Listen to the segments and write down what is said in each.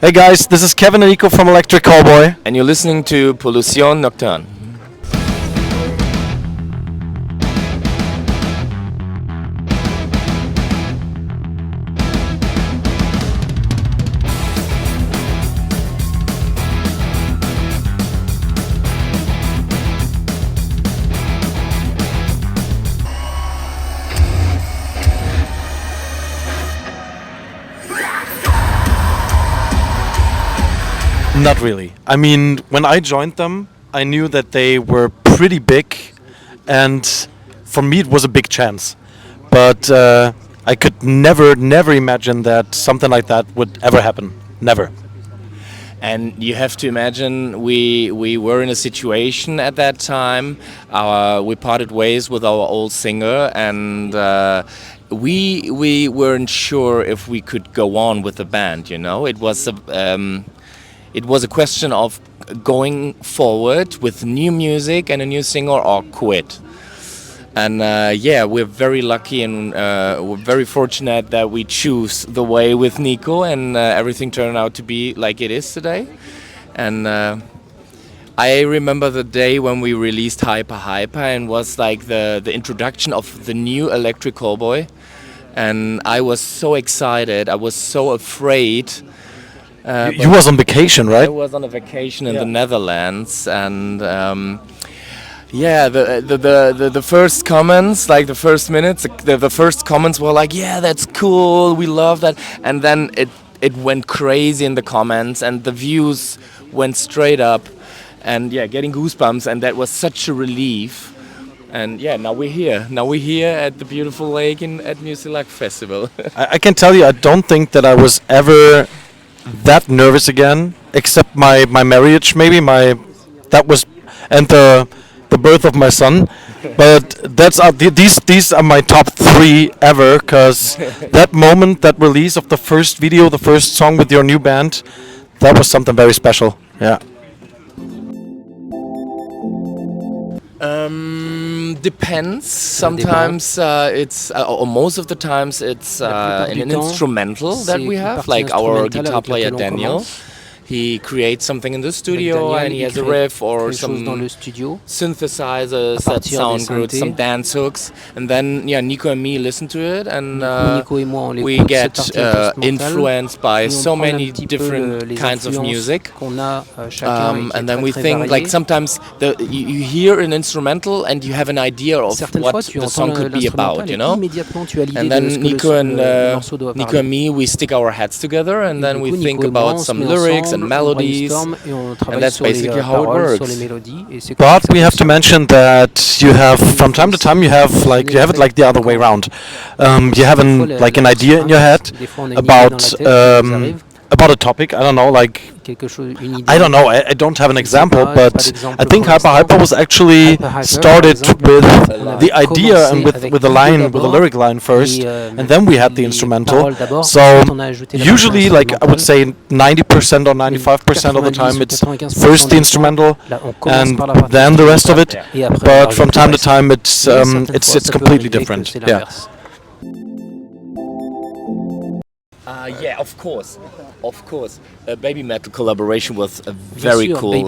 Hey guys, this is Kevin and Nico from Callboy. And you're listening to Pollués, Nocturne. Not really. I mean, when I joined them, I knew that they were pretty big, and for me it was a big chance. But I could never imagine that something like that would ever happen. Never. And you have to imagine we were in a situation at that time. We parted ways with our old singer, and we weren't sure if we could go on with the band. You know, it was a question of going forward with new music and a new singer or quit. And we're very lucky and we're very fortunate that we choose the way with Nico, and everything turned out to be like it is today. And I remember the day when we released Hyper and was like the introduction of the new electric Callboy. And I was so excited, I was so afraid. You was on vacation, right? I was on a vacation in the Netherlands, and the first comments, like the first minutes, the first comments were like, "Yeah, that's cool, we love that," and then it went crazy in the comments, and the views went straight up, and getting goosebumps, and that was such a relief. And now we're here. Now we're here at the beautiful lake at Musilac Festival. I can tell you, I don't think that I was ever that nervous again, except my marriage, maybe and the birth of my son. But that's these are my top 3 ever, because that moment, that release of the first video, the first song with your new band, that was something very special. Yeah. Depends. Sometimes it's, or most of the times it's an instrumental that we have, like our guitar player Daniel. He creates something in the studio and he has a riff or some synthesizers that sound good, some dance hooks, and then Nico and me listen to it, and we get influenced by so many different kinds of music, and then we think, like, sometimes you hear an instrumental and you have an idea of what the song could be about, you know, and then Nico and me, we stick our heads together and then we think about some lyrics and melodies, and that's basically how it works. But we have to mention that you have, from time to time, you have it like the other way around. You have an idea in your head about a topic. I don't know, I don't have an example, but I think Hyper was actually started with the idea and with the lyric line first, and then we had the instrumental. So usually, I would say 90% or 95% of the time, it's first the instrumental and then the rest of it. But from time to time, it's completely different. Yeah. Of course. Baby Metal collaboration was very cool. We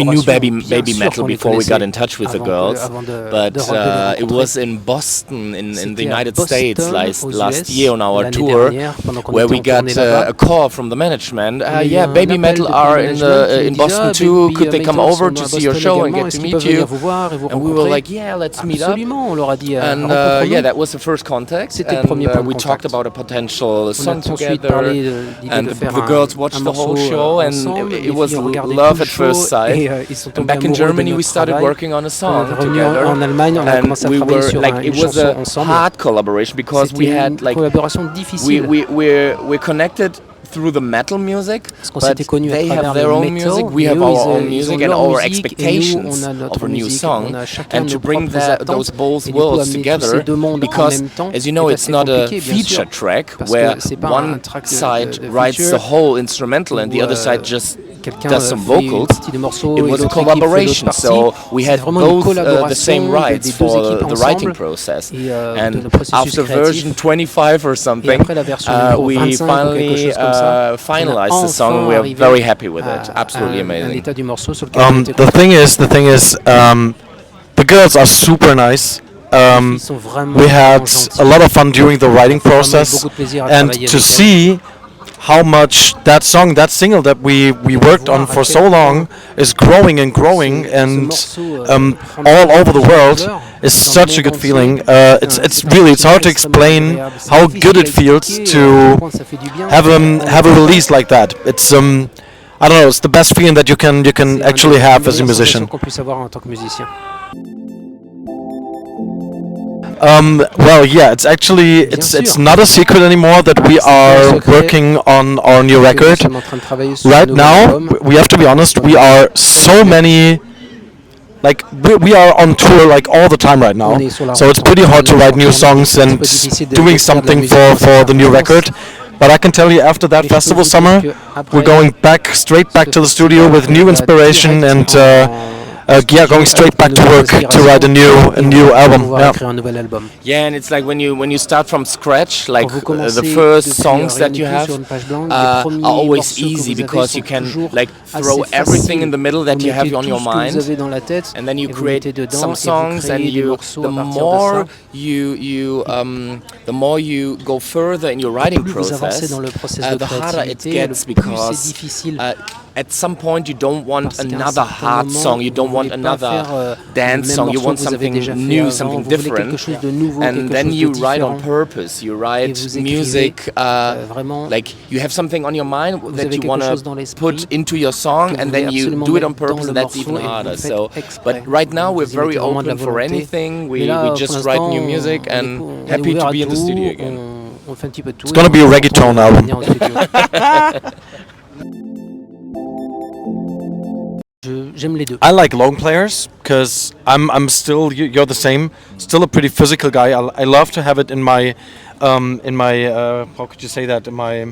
knew Baby Metal before we got in touch with the girls, but it was in Boston, in the United States, last year on our tour, where we got a call from the management. Baby Metal are in Boston too. Could they come over to see your show and get to meet you? And we were like, let's meet up. And that was the first contact. And we talked about a potential song together. And the girls watched the whole show, and it was love at first sight. And back in Germany, we started working on a song together, and we were it was a hard collaboration because we had we're connected through the metal music, but they have their own music, we have our own music and our expectations of a new song, and to bring those both worlds together, because as you know, it's not a feature track where one side writes the whole instrumental and the other side just does some vocals, it was a collaboration. So we had both the same rights for the writing process. And after version 25 or something, we finally finalized the song, and we are very happy with it. Absolutely amazing. The thing is, the girls are super nice. We had a lot of fun during the writing process, and to see how much that song, that single that we worked on for so long is growing and growing, and all over the world is such a good feeling. It's hard to explain how good it feels to have a release like that. It's I don't know, it's the best feeling that you can actually have as a musician. Well, yeah, it's actually it's not a secret anymore that we are working on our new record. Right now, we have to be honest, we are so many, like we are on tour like all the time right now. So it's pretty hard to write new songs and doing something for the new record. But I can tell you, after that festival summer, we're going straight back to the studio with new inspiration and going straight back to work to write a new album. Yeah, and it's like when you start from scratch, like the first songs that you have are always easy because you can like throw everything in the middle that you have on your mind, and then you create some songs, and the more you go further in your writing process, the harder it gets, because at some point you don't want another hard song, you don't want another dance song, you want something new, something different, and then you write on purpose, you write music, like you have something on your mind that you want to put into your song, and then you do it on purpose, and that's even harder. So, but right now we're very open for anything, we just write new music and happy to be in the studio again. It's gonna be a reggaeton album. I like lone players because I'm still, you're the same, still a pretty physical guy. I love to have it in my how could you say that, in my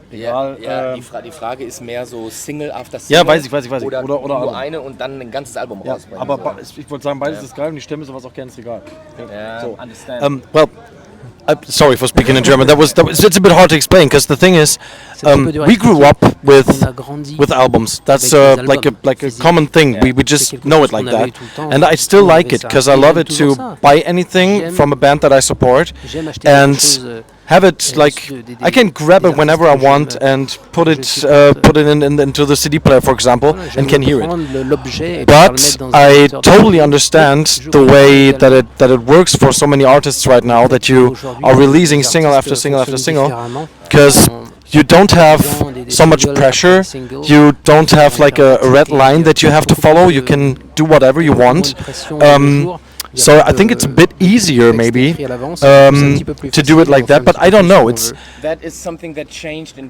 die Frage ist mehr so Single after Single. Ja, weiß ich. Oder nur eine und dann ein ganzes Album rausbringen. Aber ich wollte sagen, beides ist geil und die Stimme ist sowas auch gerne ist egal. Ja, so. Understand. Well, sorry for speaking in German. It's a bit hard to explain because the thing is, we grew up with albums. That's like a common thing. We just know it like that, and I still like it because I love it to buy anything from a band that I support and have it like I can grab it whenever I want and put it into the CD player, for example, and can hear it. But I totally understand the way that it works for so many artists right now, that you are releasing single after single after single, because you don't have so much pressure, you don't have like a red line that you have to follow, you can do whatever you want. So I think it's a bit easier maybe to do it like that, but I don't know. That is something that changed in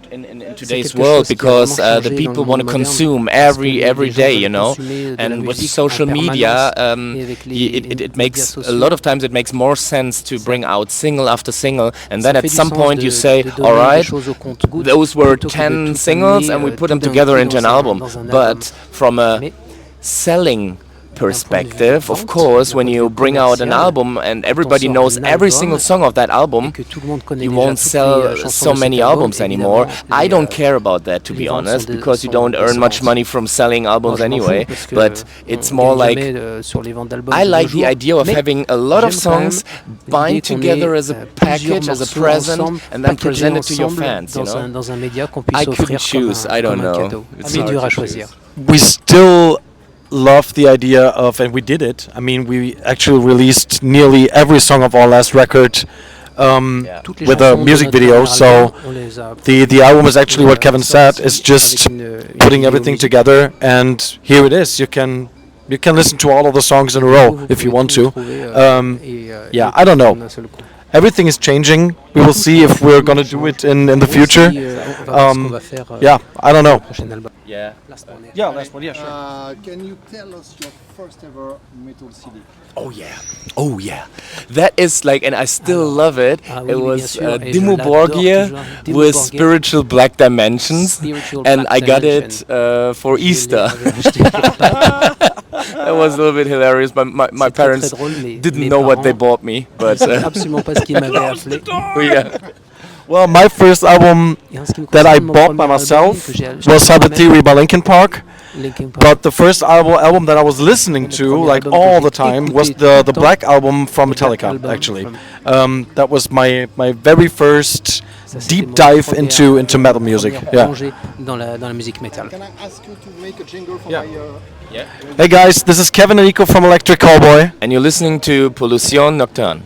today's world, because the people want to consume every day, you know. And with social media, it makes a lot of times it makes more sense to bring out single after single, and then at some point you say, all right, those were 10 singles, and we put them together into an album. But from a selling perspective, of course, when you bring out an album and everybody knows every single song of that album, you won't sell so many albums anymore. I don't care about that, to be honest, because you don't earn much money from selling albums anyway, but it's more like I like the idea of having a lot of songs bind together as a package, as a present, and then present it to your fans, you know. I couldn't choose, I don't know. It's hard to choose. We still love the idea of, and we did it. I mean, we actually released nearly every song of our last record with a music video. So the album is actually what Kevin said, is just putting everything together, and here it is. You can listen to all of the songs in a row if you want to. Yeah, I don't know. everything is changing. We will see if we're gonna do it in the future. Yeah, I don't know. Yeah. Last one. Yeah, sure. Can you tell us your first ever metal CD? Oh yeah, that is like, and I still love it. It was Dimmu Borgir with Spiritual Black Dimensions, and I got it for Easter. That was a little bit hilarious. My parents didn't know what they bought me, but yeah. Well, my first album that I bought by myself was Cyber Theory by Linkin Park. But the first album that I was listening to, like all the time, was the Black album from Metallica. Actually, that was my very first deep dive into metal music. Yeah. Can I ask you to make a jingle for Yeah. Hey guys, this is Kevin and Nico from Electric Callboy. And you're listening to Pollués Nocturne.